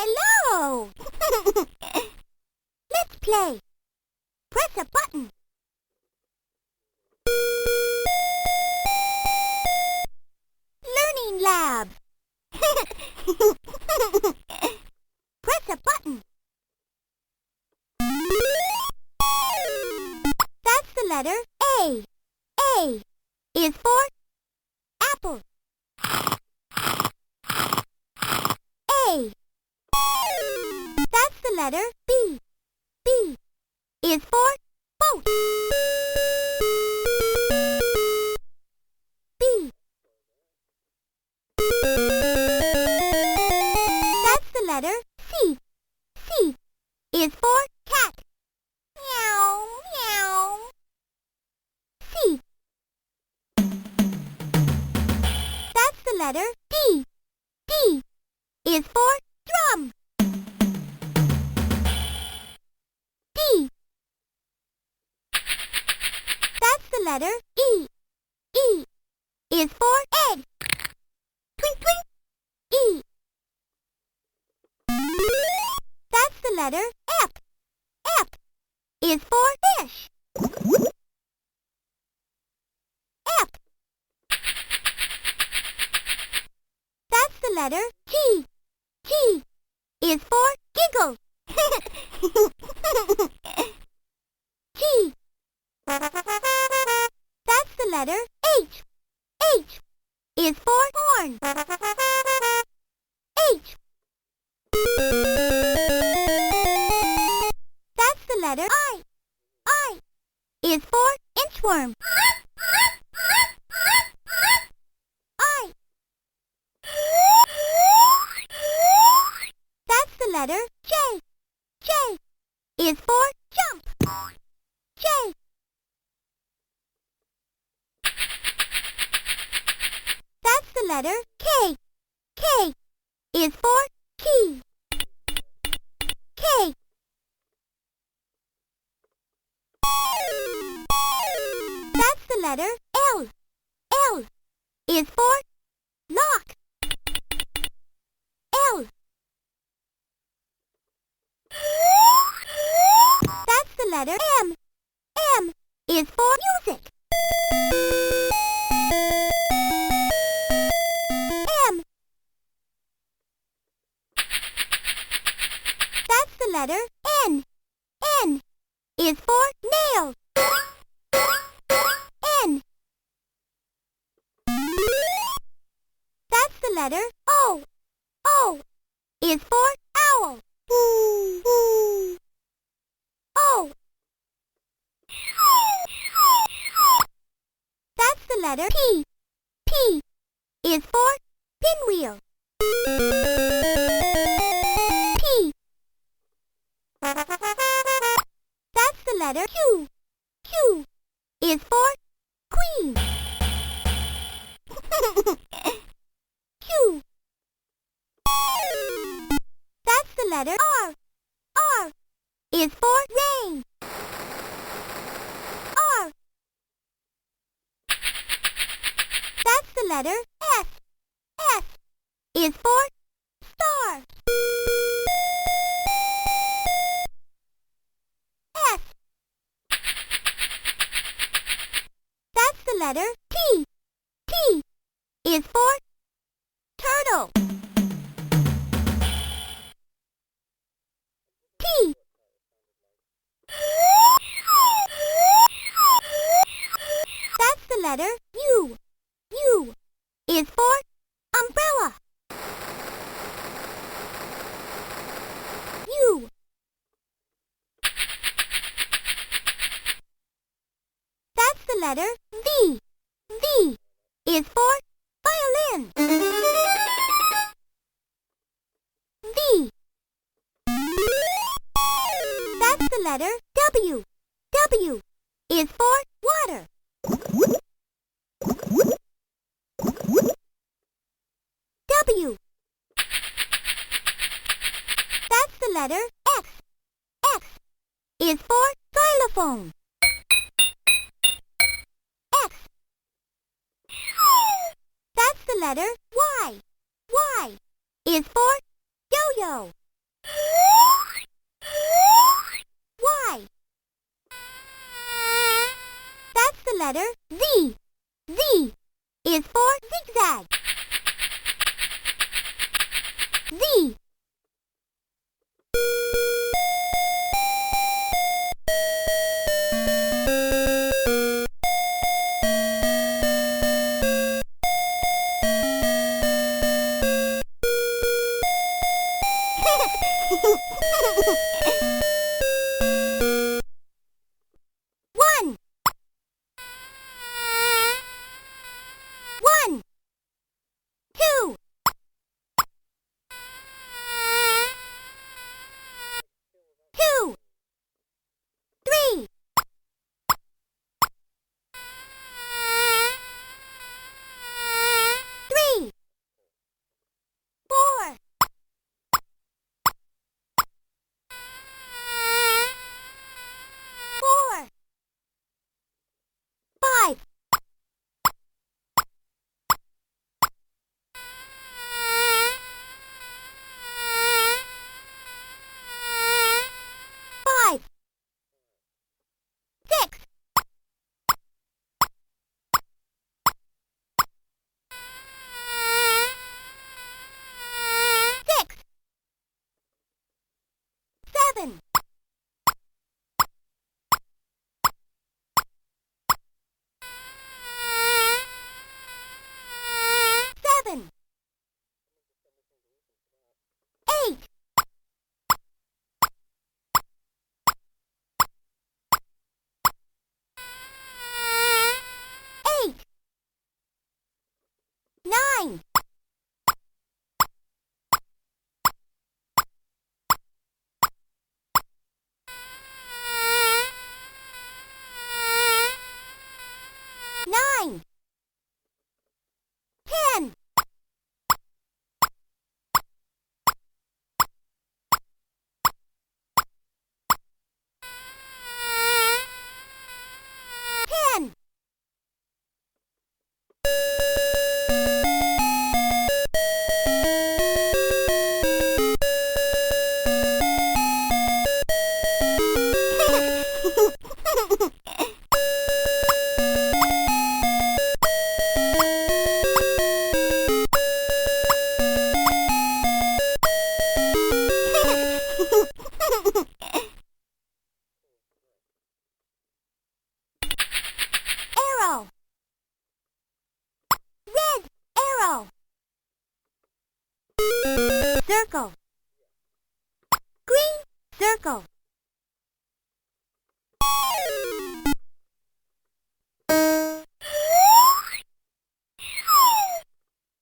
Hello! Let's play. Press a button. Learning lab. Press a button. That's the letter A. A is for apple. A. That's the letter B. B is for boat. B. That's the letter C. C is for cat. Meow, meow. C. That's the letter D. D is for drum. D. That's the letter E. E is for egg. Twink, twink. E. That's the letter F. F is for fish. F. That's the letter G. G is for giggle. G. That's the letter H. H is for horn. H. That's the letter I. I is for inchworm. I. That's the letter J. J is for jump. J. That's the letter K. K is for key. K. That's the letter L. L is for lock. L. That's the letter M. M is for music. M. That's the letter N. N is for nail. N. That's the letter O. O is for owl. O. That's the letter P. P is for pinwheel. P. That's the letter Q. Q is for queen. Q. That's the letter R. R is for rain. R. That's the letter S. S is for star. S. That's the letter T. T is for turtle. T. That's the letter U. U is for umbrella. U. That's the letter V. V is for violin. V. That's the letter W. W is for water. W. That's the letter X. X is for xylophone. X. That's the letter Y. Y is for yo-yo. One. One. Two. Two. Three. Three. Four. Four. Five. Five. Six. Six. Seven. Seven. Eight. Eight. Nine. Nine. 10. 10. Arrow. Red arrow. Circle. Green circle.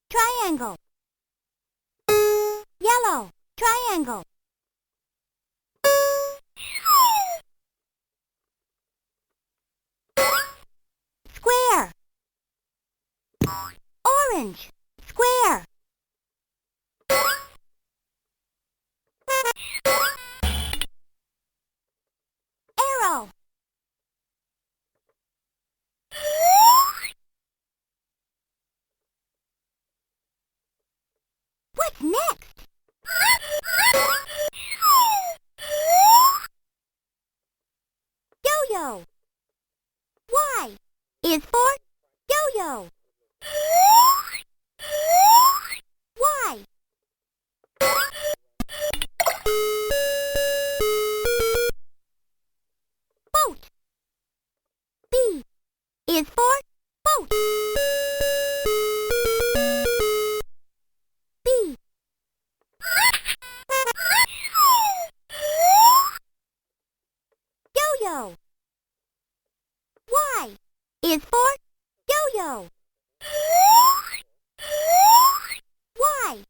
Triangle. Yellow triangle. Square. Orange square. Arrow. What's next? Yo-yo. Y is for yo-yo. Y. Boat. B is for boat. B. Yo-yo. Y is for yo-yo. Y.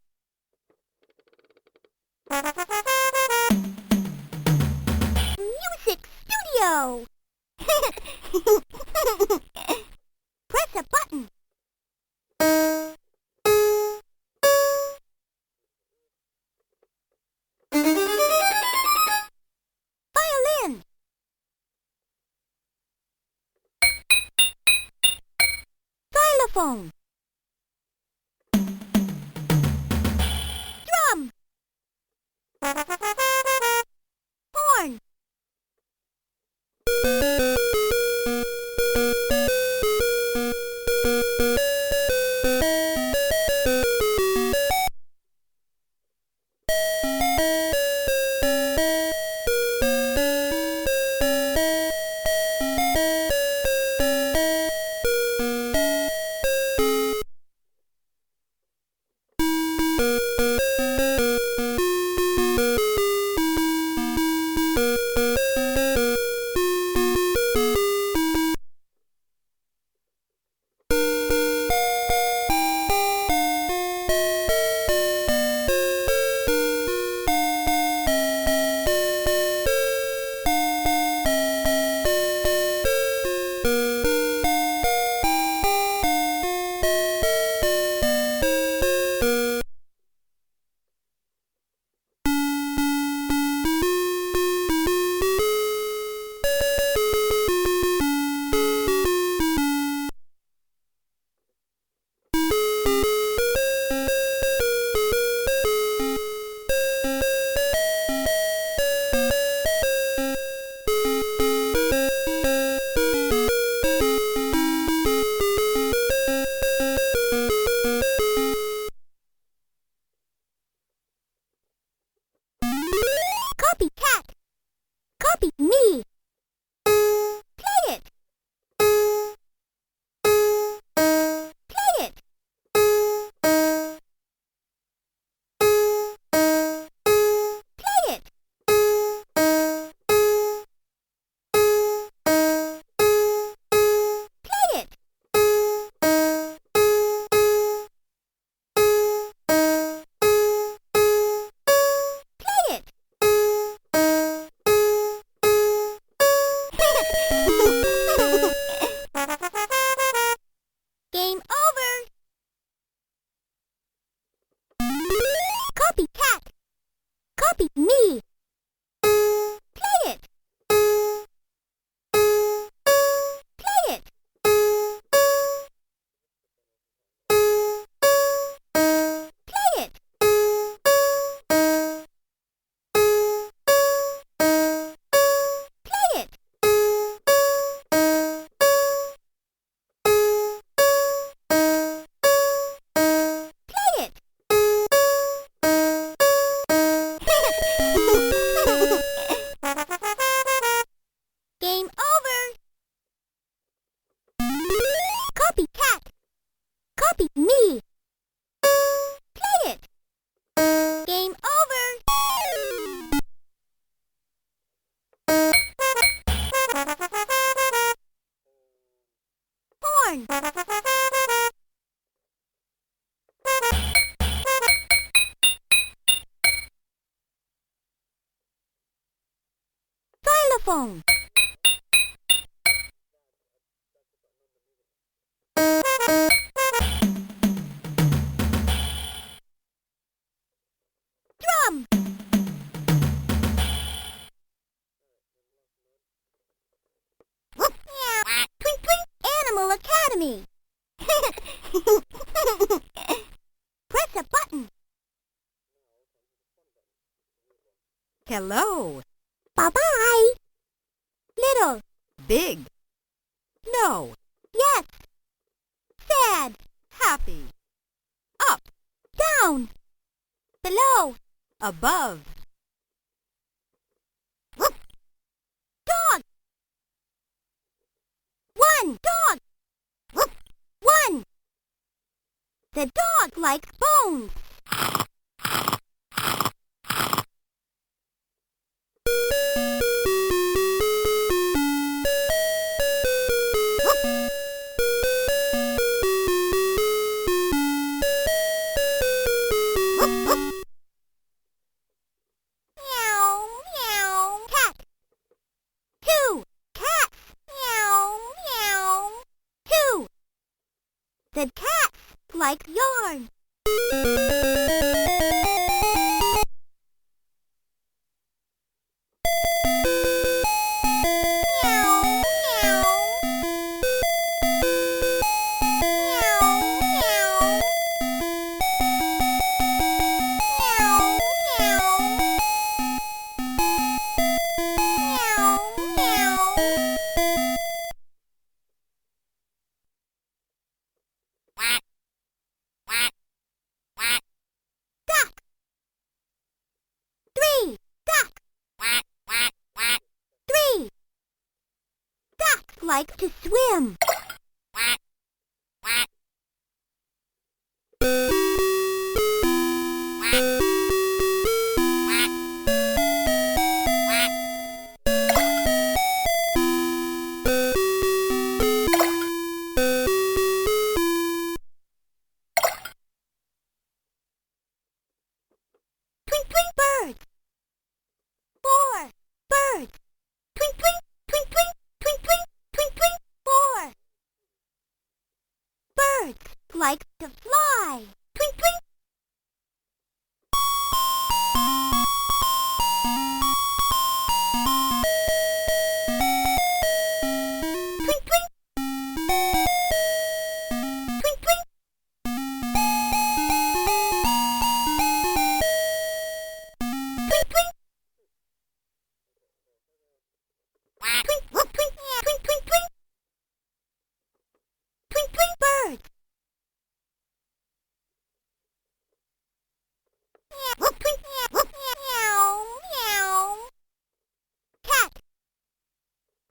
Music studio. Press a button. Violin. Xylophone. Drum. Horn. telephone. Drum. Twink Twink Animal Academy. Press a button. Hello. Bye-bye. Little. Big. No. Yes. Sad. Happy. Up. Down. Below. Above. Dog. One. Dog. One. The dog likes bones. Meow, meow. Cat. Two. Cats. Meow, meow. Two. The cats like yarn. Meow, meow. Meow, meow. Meow, meow. Meow, meow. Duck. Three. Duck. Three. Ducks like to swim. Twink, twink, birds. Four. Birds. Twink, twink, twink, twink, twink, twink, twink, twink. Four. Birds like to fly. Twink, twink. Twink, twink. Twink, twink. Twink, twink. Twink, twink, twink, twink, twink, twink. Twink, twink, birds. Meow, twink, meow, meow. Cat.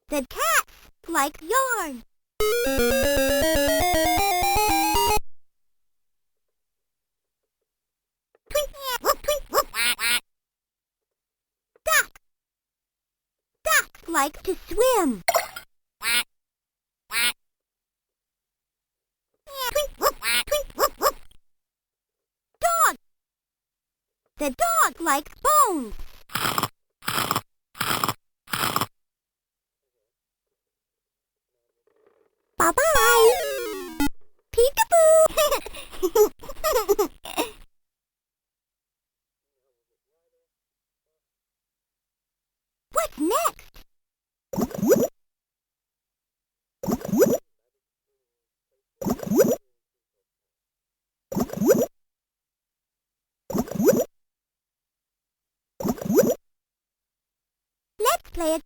The cats like yarn. Twink, twink. Duck. Ducks like to swim. Twink, twink. Dog. The dog likes bones. Bye-bye. Peekaboo. What's next? Let's play a